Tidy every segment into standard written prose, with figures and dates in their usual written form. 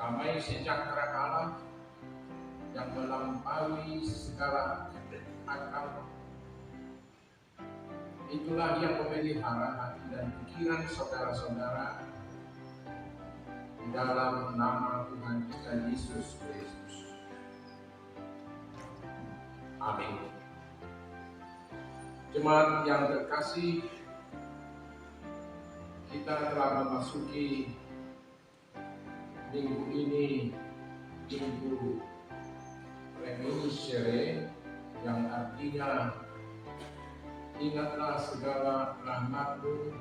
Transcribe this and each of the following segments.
damai sejahtera Allah yang melampaui segala akal. Itulah yang memelihara hati dan pikiran saudara-saudara di dalam nama Tuhan kita Yesus Kristus. Amin. Jemaat yang terkasih, kita telah memasuki minggu ini, minggu Reminiscere, yang artinya ingatlah segala rahmat-Mu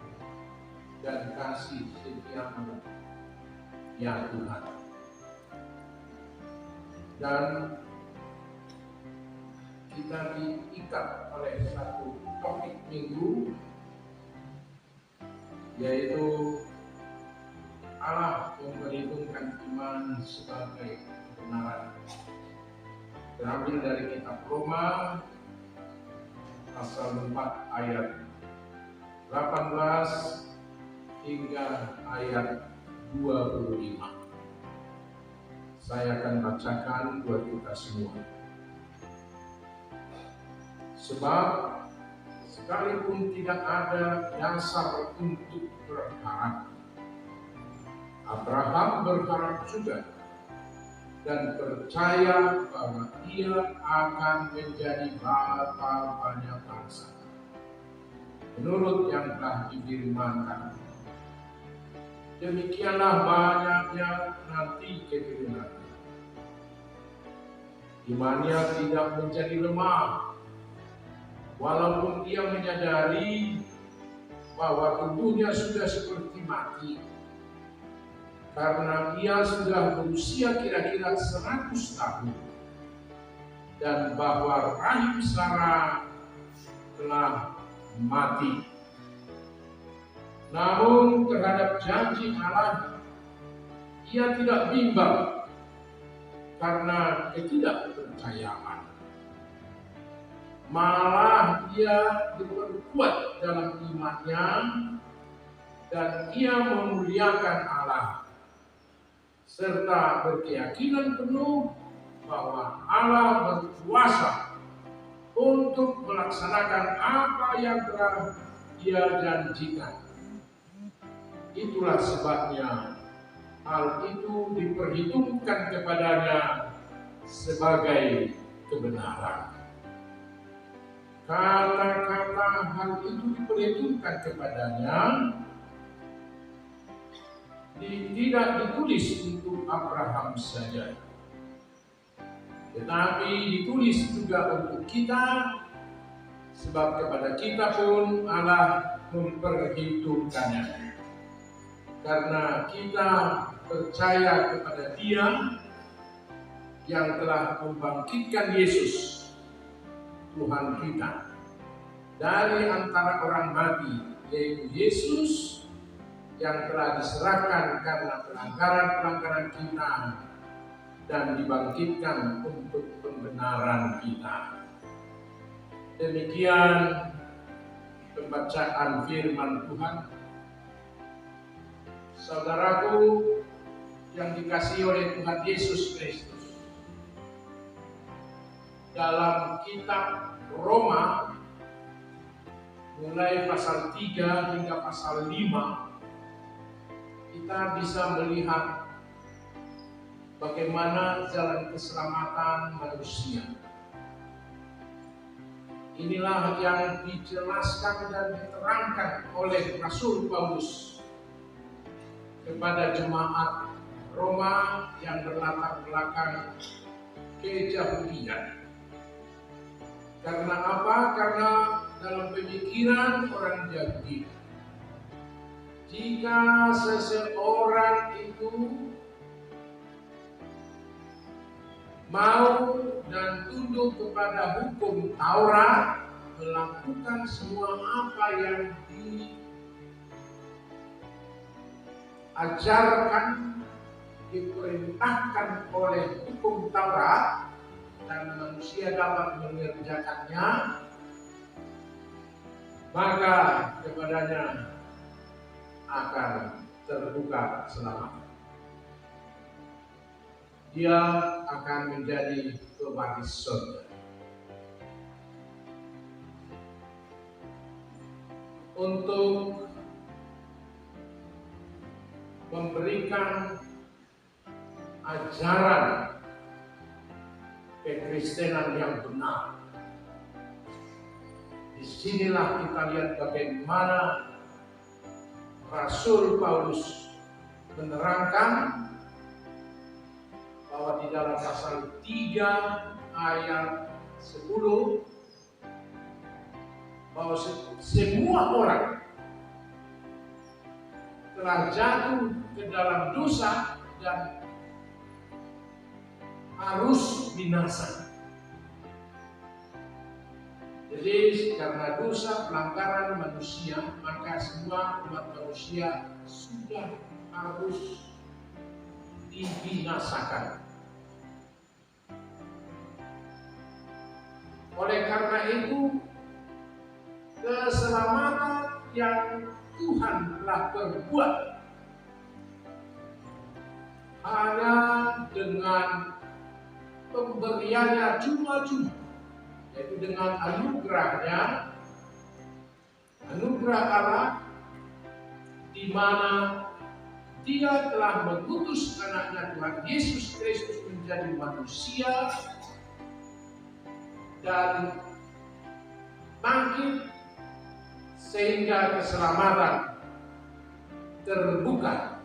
dan kasih setia-Mu, ya Tuhan. Dan kita diikat oleh satu topik minggu, yaitu Allah memperhitungkan iman sebagai kebenaran. Terambil dari kitab Roma pasal 4 ayat 18 hingga ayat 25. Saya akan bacakan buat kita semua. Sebab sekalipun tidak ada dasar untuk berharap, Abraham berharap juga dan percaya bahwa ia akan menjadi bapa banyak bangsa, menurut yang telah difirmankan. Demikianlah banyaknya nanti keturunannya. Imannya tidak menjadi lemah, walaupun ia menyadari bahwa tubuhnya sudah seperti mati, karena ia sudah berusia kira-kira 100 tahun, dan bahwa rahim Sarah telah mati. Namun terhadap janji Allah, ia tidak bimbang karena ketidakpercayaan. Malah ia diperkuat dalam imannya dan ia memuliakan Allah, serta berkeyakinan penuh bahwa Allah berkuasa untuk melaksanakan apa yang telah Dia janjikan. Itulah sebabnya hal itu diperhitungkan kepadanya sebagai kebenaran. Kata-kata hal itu diperhitungkan kepadanya tidak ditulis untuk Abraham saja, tetapi ditulis juga untuk kita, sebab kepada kita pun Allah memperhitungkannya, karena kita percaya kepada Dia yang telah membangkitkan Yesus Tuhan kita dari antara orang mati, yaitu Yesus yang telah diserahkan karena pelanggaran-pelanggaran kita dan dibangkitkan untuk pembenaran kita. Demikian pembacaan firman Tuhan. Saudaraku yang dikasihi oleh Tuhan Yesus Kristus, dalam kitab Roma mulai pasal 3 hingga pasal 5, kita bisa melihat bagaimana jalan keselamatan manusia. Inilah yang dijelaskan dan diterangkan oleh Rasul Paulus kepada jemaat Roma yang berlatar belakang keyahudian. Karena apa? Karena dalam pemikiran orang Yahudi, jika seseorang itu mau dan tunduk kepada hukum Taurat, melakukan semua apa yang diajarkan, diperintahkan oleh hukum Taurat, dan manusia dapat mengerjakannya, maka kepadanya akan terbuka selamat. dia akan menjadi pewaris surga. Untuk memberikan ajaran kekristenan yang benar. Disinilah kita lihat bagaimana Rasul Paulus menerangkan bahwa di dalam pasal 3 ayat 10 bahwa semua orang telah jatuh ke dalam dosa dan harus binasa. Jadi karena dosa pelanggaran manusia, maka semua umat manusia sudah harus dibinasakan. Oleh karena itu, keselamatan yang Tuhan telah berbuat hanya dengan pemberiannya cuma-cuma, yaitu dengan anugerahnya, anugerah Allah, di mana Dia telah mengutus anaknya Tuhan Yesus Kristus menjadi manusia dan bangkit sehingga keselamatan terbuka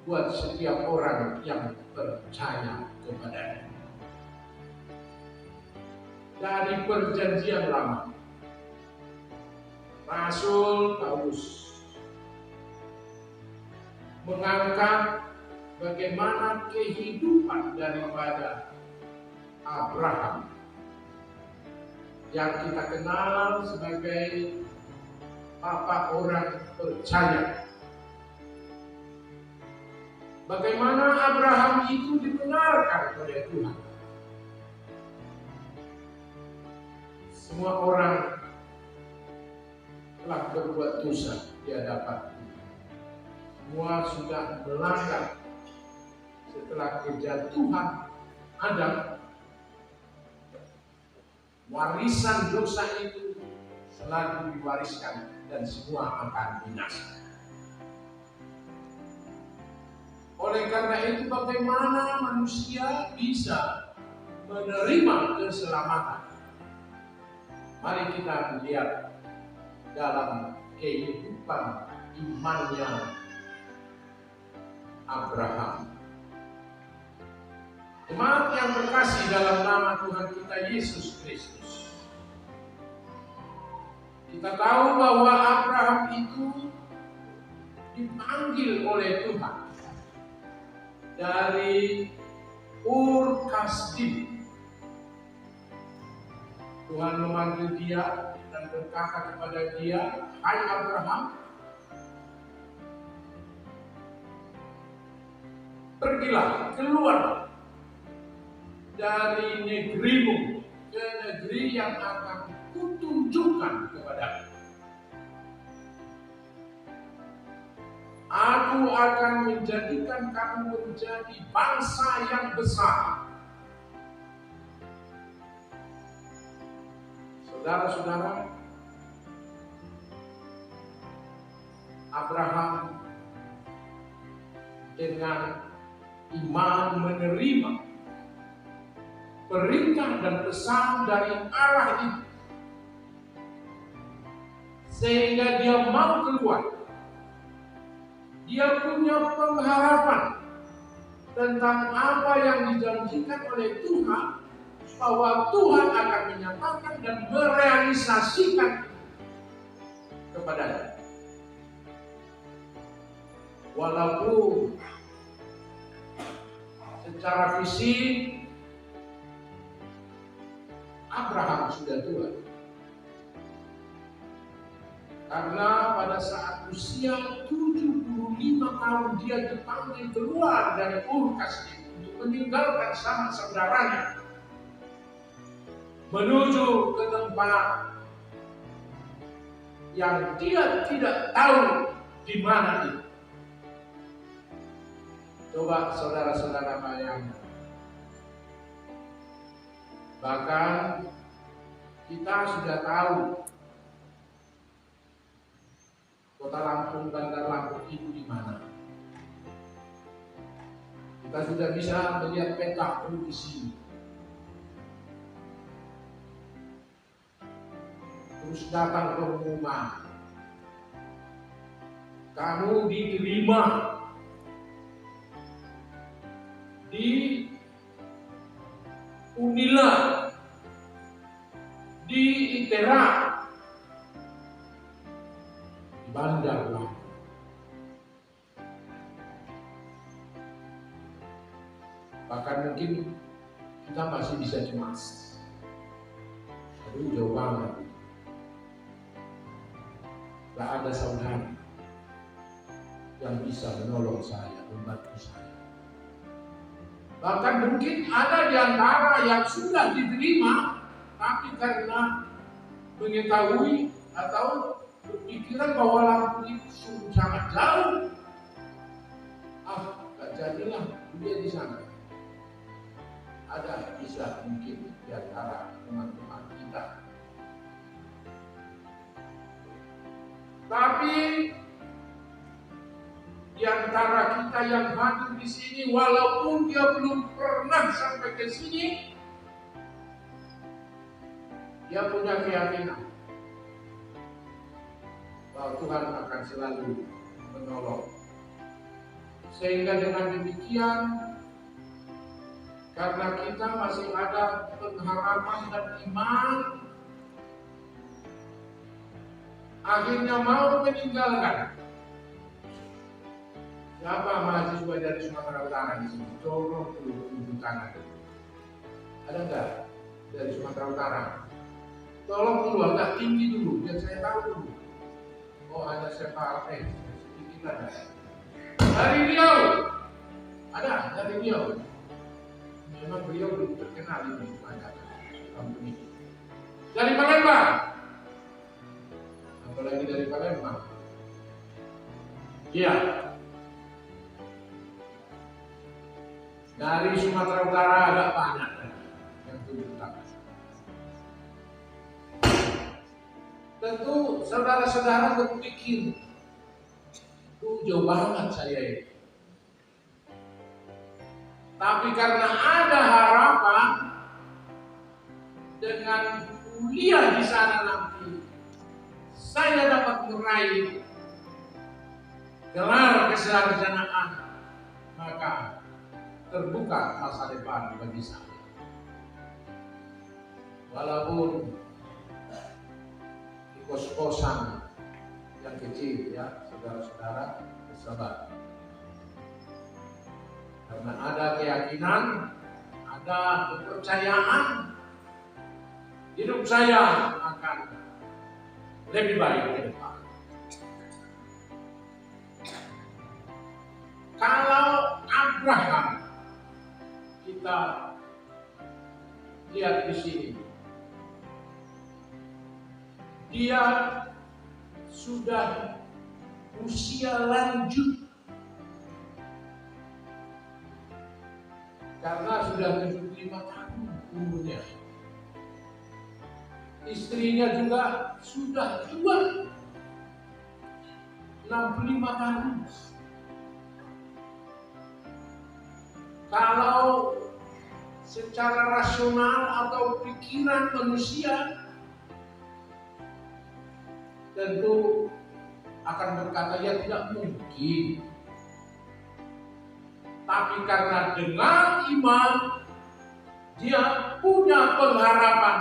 buat setiap orang yang percaya kepadanya. Dari perjanjian lama, Rasul Paulus mengangkat bagaimana kehidupan daripada Abraham yang kita kenal sebagai papa orang percaya. Bagaimana Abraham itu dibenarkan oleh Tuhan. Semua orang telah berbuat dosa di hadapan Tuhan. Semua sudah melanggar setelah kejatuhan Adam. Warisan dosa itu selalu diwariskan dan semua akan binasa. Oleh karena itu, bagaimana manusia bisa menerima keselamatan? Mari kita lihat dalam kehidupan imannya Abraham. Jemaat yang terkasih dalam nama Tuhan kita Yesus Kristus, kita tahu bahwa Abraham itu dipanggil oleh Tuhan dari Ur Kasdim. Tuhan memanggil dia dan berkata kepada dia, "Hai Abraham, pergilah, keluar dari negerimu ke negeri yang akan kutunjukkan kepadamu. Aku akan menjadikan kamu menjadi bangsa yang besar." Saudara-saudara, Abraham dengan iman menerima perintah dan pesan dari Allah itu, sehingga dia mau keluar. Dia punya pengharapan tentang apa yang dijanjikan oleh Tuhan, bahwa Tuhan akan menyatakan dan merealisasikan kepadanya. Walaupun secara fisik Abraham sudah tua, karena pada saat usia 75 tahun dia dipanggil keluar dari Ur Kasdim untuk meninggalkan sama saudaranya menuju ke tempat yang dia tidak tahu di mana itu. Coba saudara-saudara bayangkan. Bahkan kita sudah tahu Kota Lampung, Bandar Lampung itu di mana. Kita sudah bisa melihat peta di sini. Terus datang pengumuman, kamu diterima di Unila, di ITERA, di Bandar Lampung. Bahkan mungkin kita masih bisa cemas. Aduh, jauh banget. Gak ada saudara yang bisa menolong saya, membantu saya. Bahkan mungkin ada di antara yang sudah diterima, tapi karena mengetahui atau berpikiran bahwa Lampung itu sangat jauh, gak jadilah dia di sana. Ada bisa mungkin di antara teman-teman kita. Tapi di antara kita yang hadir di sini, walaupun dia belum pernah sampai ke sini, dia punya keyakinan bahwa Tuhan akan selalu menolong. Sehingga dengan demikian, karena kita masih ada pengharapan dan iman, akhirnya mau meninggalkan. Siapa mahasiswa dari Sumatera Utara di sini? Tolong dulu tunjuk tangan. Ada nggak dari Sumatera Utara? Tolong dulu agak tinggi dulu, biar saya tahu dulu. Oh, ada siapa? Sedikit ada. Dari Riau, ada dari Riau. Memang beliau belum terkenal di kampung ini. Dari Palembang, apalagi dari Palembang. Iya. Dari Sumatera Utara agak banyak yang tunjuk tangan. Tentu saudara-saudara berpikir, jauh banget saya ini. Tapi karena ada harapan dengan kuliah di sana nanti, saya dapat meraih gelar kesarjanaan, maka terbuka masa depan bagi saya. Walaupun di kos-kosan yang kecil ya, saudara-saudara, bersabar. Karena ada keyakinan, ada kepercayaan, hidup saya akan lebih baik ke depan. Kalau Abraham kita lihat di sini, dia sudah usia lanjut karena sudah 75 tahun umurnya. Istrinya juga sudah tua, 65 tahun. Kalau secara rasional atau pikiran manusia, tentu akan berkata ya tidak mungkin. Tapi karena dengan iman, dia punya pengharapan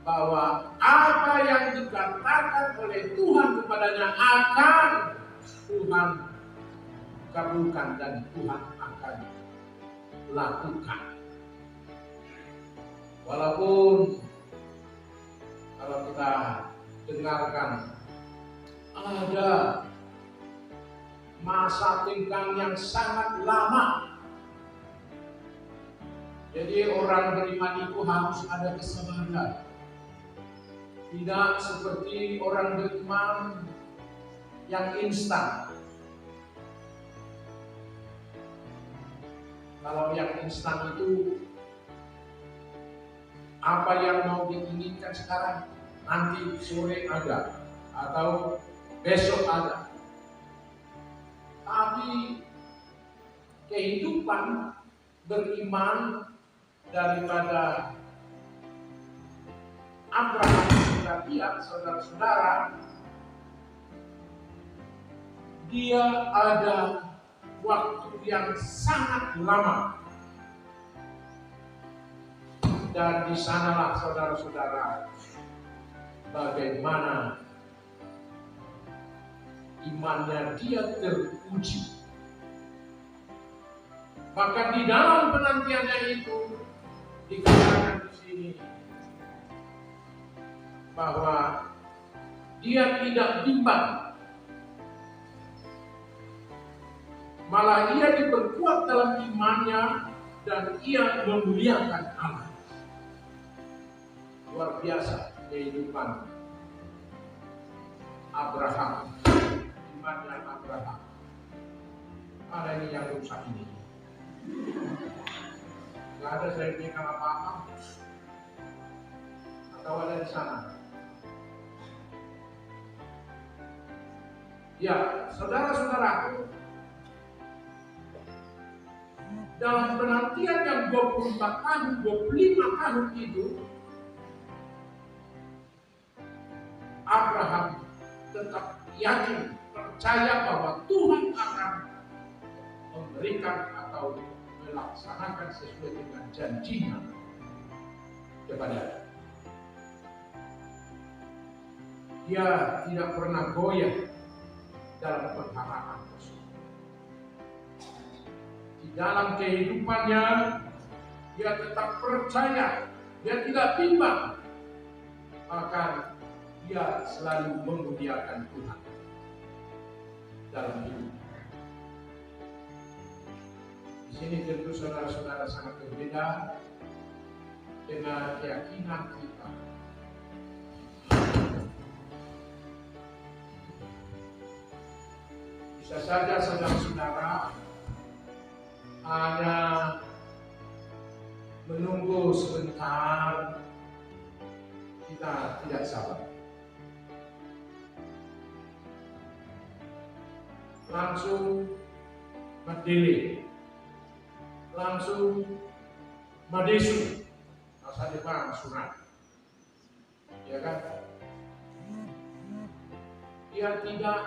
bahwa apa yang dikatakan oleh Tuhan kepadanya akan Tuhan kabulkan dan Tuhan akan lakukan. Walaupun kalau kita dengarkan ada masa tenggang yang sangat lama. Jadi orang beriman itu harus ada kesabaran. Tidak seperti orang beriman yang instan. Kalau yang instan itu apa yang mau diinginkan sekarang, nanti sore ada, atau besok ada. Tapi kehidupan beriman daripada Abraham kita lihat, saudara-saudara, dia ada waktu yang sangat lama. Dan di sanalah saudara-saudara, bagaimana imannya dia teruji. Bahkan di dalam penantiannya itu dikatakan di sini bahwa dia tidak bimbang, malah ia diperkuat dalam imannya dan ia memuliakan Allah. Luar biasa kehidupan Abraham, imannya Abraham. Mana ini yang rusak ini? Gak ada saya bilang apa-apa. Atau ada di sana? Ya, saudara-saudaraku, dalam penantian yang 24 tahun, 25 tahun itu, Abraham tetap yakin, percaya bahwa Tuhan akan memberikan atau melaksanakan sesuai dengan janjinya kepada dia. Tidak pernah goyah dalam pengharapan tersebut. Di dalam kehidupannya, dia tetap percaya, dia tidak bimbang, maka dia selalu memuliakan Tuhan dalam hidup. Di sini tentu saudara-saudara sangat berbeda dengan keyakinan kita. Bisa saja saudara-saudara hanya menunggu sebentar, kita tidak sabar. Langsung medili, langsung madesu, masa depan surat, ya kan? Dia tidak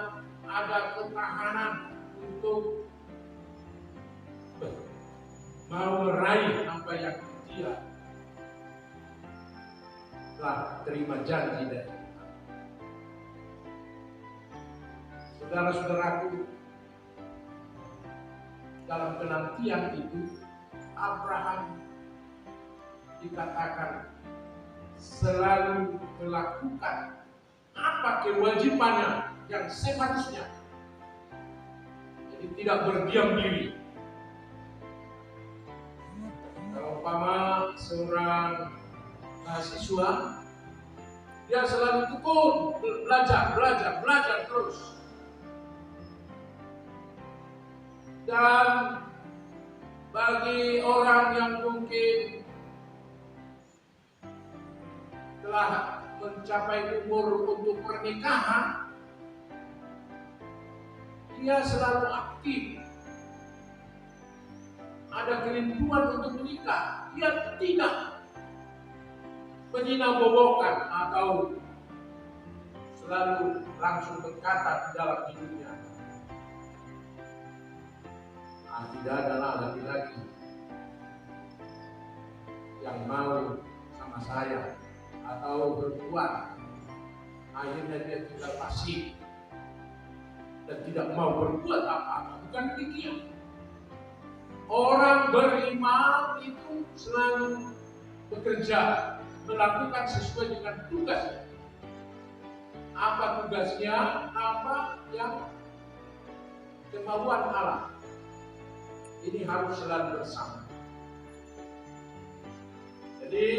ada ketahanan untuk mau meraih apa yang dia telah terima janji dari Tuhan. Saudara-saudaraku, dalam penantian itu Abraham dikatakan selalu melakukan apa kewajibannya yang seharusnya. Jadi tidak berdiam diri. Kalau umpama seorang mahasiswa, dia selalu tekun belajar terus. Dan bagi orang yang mungkin telah mencapai umur untuk pernikahan, dia selalu aktif. Ada kerinduan untuk menikah. Dia tidak menyinabobokan atau selalu langsung berkata di dalam hidupnya, tidak adalah laki-laki yang mau sama saya atau berbuat. Akhirnya dia tinggal pasif dan tidak mau berbuat apa-apa. Bukan demikian. Orang beriman itu selalu bekerja, melakukan sesuai dengan tugasnya. Apa tugasnya? Apa yang kemauan Allah. Ini harus selalu bersama. Jadi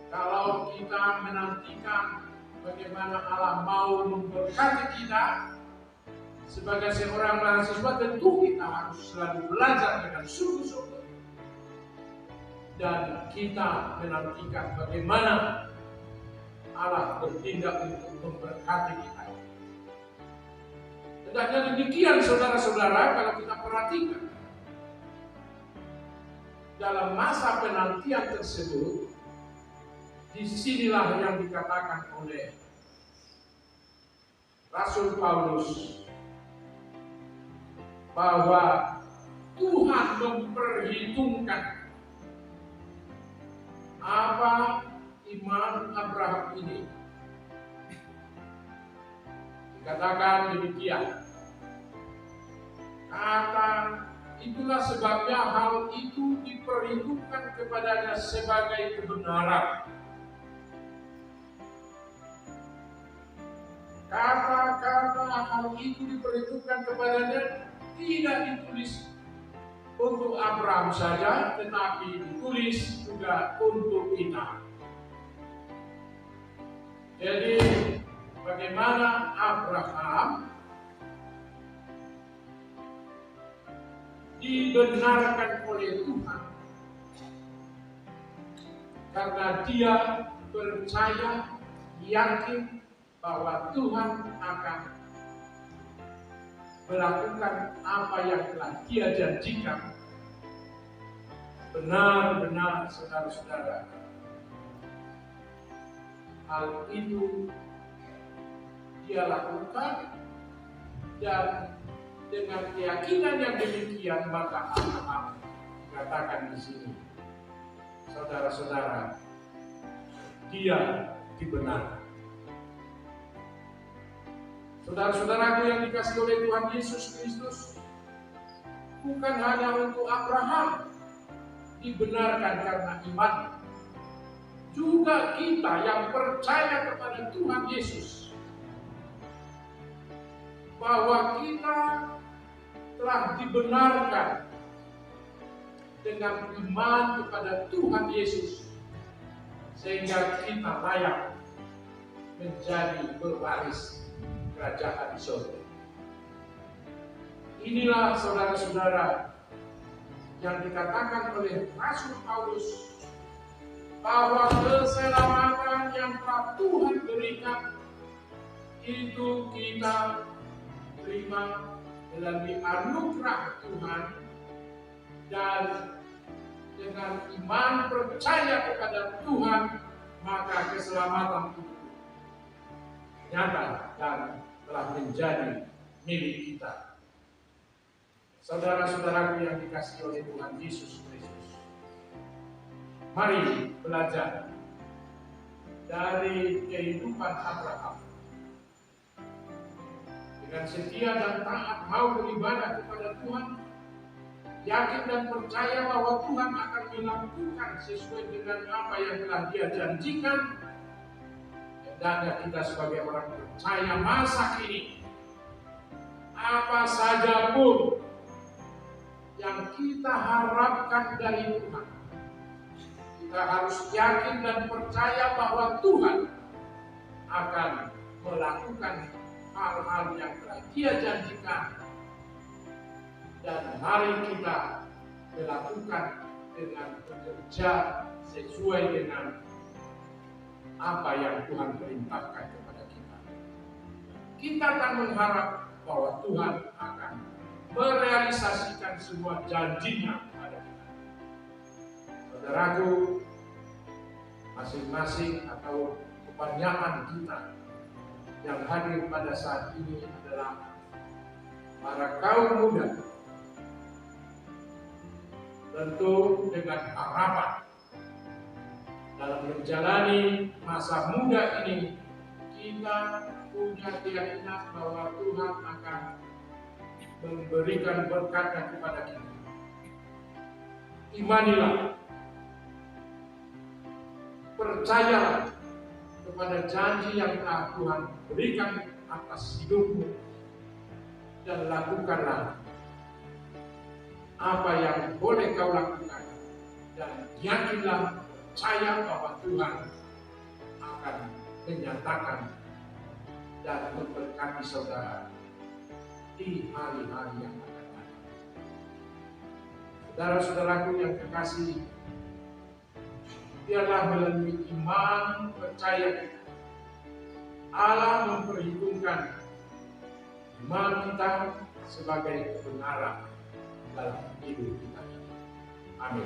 kalau kita menantikan bagaimana Allah mau memberkati kita sebagai seorang mahasiswa, tentu kita harus selalu belajar dengan sungguh-sungguh dan kita menantikan bagaimana Allah bertindak untuk memberkati kita. Hendaknya demikian saudara-saudara, kalau kita perhatikan dalam masa penantian tersebut, disinilah yang dikatakan oleh Rasul Paulus bahwa Tuhan memperhitungkan apa iman Abraham ini. Dikatakan demikian, kata itulah sebabnya hal itu diperhitungkan kepadanya sebagai kebenaran. Kata-kata hal itu diperhitungkan kepadanya tidak ditulis untuk Abraham saja, tetapi ditulis juga untuk kita. Jadi bagaimana Abraham dibenarkan oleh Tuhan karena dia percaya, yakin bahwa Tuhan akan melakukan apa yang telah dia janjikan. Benar-benar saudara-saudara, hal itu dia lakukan, dan dengan keyakinan yang demikian maka Abraham dikatakan di sini, saudara-saudara, dia dibenarkan. Saudara-saudaraku yang dikasihi oleh Tuhan Yesus Kristus, bukan hanya untuk Abraham dibenarkan karena iman, juga kita yang percaya kepada Tuhan Yesus, bahwa kita telah dibenarkan dengan iman kepada Tuhan Yesus, sehingga kita layak menjadi pewaris kerajaan surga. Inilah saudara-saudara yang dikatakan oleh Rasul Paulus, bahwa keselamatan yang telah Tuhan berikan itu kita terima melalui anugerah Tuhan, dan dengan iman percaya kepada Tuhan maka keselamatan itu nyata dan telah menjadi milik kita. Saudara-saudaraku yang dikasihi oleh Tuhan Yesus Kristus, mari belajar dari kehidupan Abraham. Dengan setia dan taat mau beribadah kepada Tuhan, yakin dan percaya bahwa Tuhan akan melakukan sesuai dengan apa yang telah Dia janjikan. Dan kita sebagai orang percaya masa kini, apa saja pun yang kita harapkan dari Tuhan, kita harus yakin dan percaya bahwa Tuhan akan melakukan hal-hal yang telah Dia janjikan, dan mari kita melakukan dengan bekerja sesuai dengan apa yang Tuhan perintahkan kepada kita. Kita akan mengharap bahwa Tuhan akan merealisasikan semua janjinya kepada kita. Saudaraku, masing-masing atau kebanyakan kita yang hadir pada saat ini adalah para kaum muda, tentu dengan harapan dalam menjalani masa muda ini, kita punya keyakinan bahwa Tuhan akan memberikan berkat kepada kita. Imanilah, percayalah kepada janji yang telah Tuhan berikan atas hidupmu, dan lakukanlah apa yang boleh kau lakukan, dan yakinlah, percaya bahwa Tuhan akan menyatakan dan memberkati saudara di hari-hari yang akan datang. Saudara-saudaraku yang kekasih biarlah melalui iman percaya kita, Allah memperhitungkan iman kita sebagai kebenaran dalam hidup kita ini. Amin.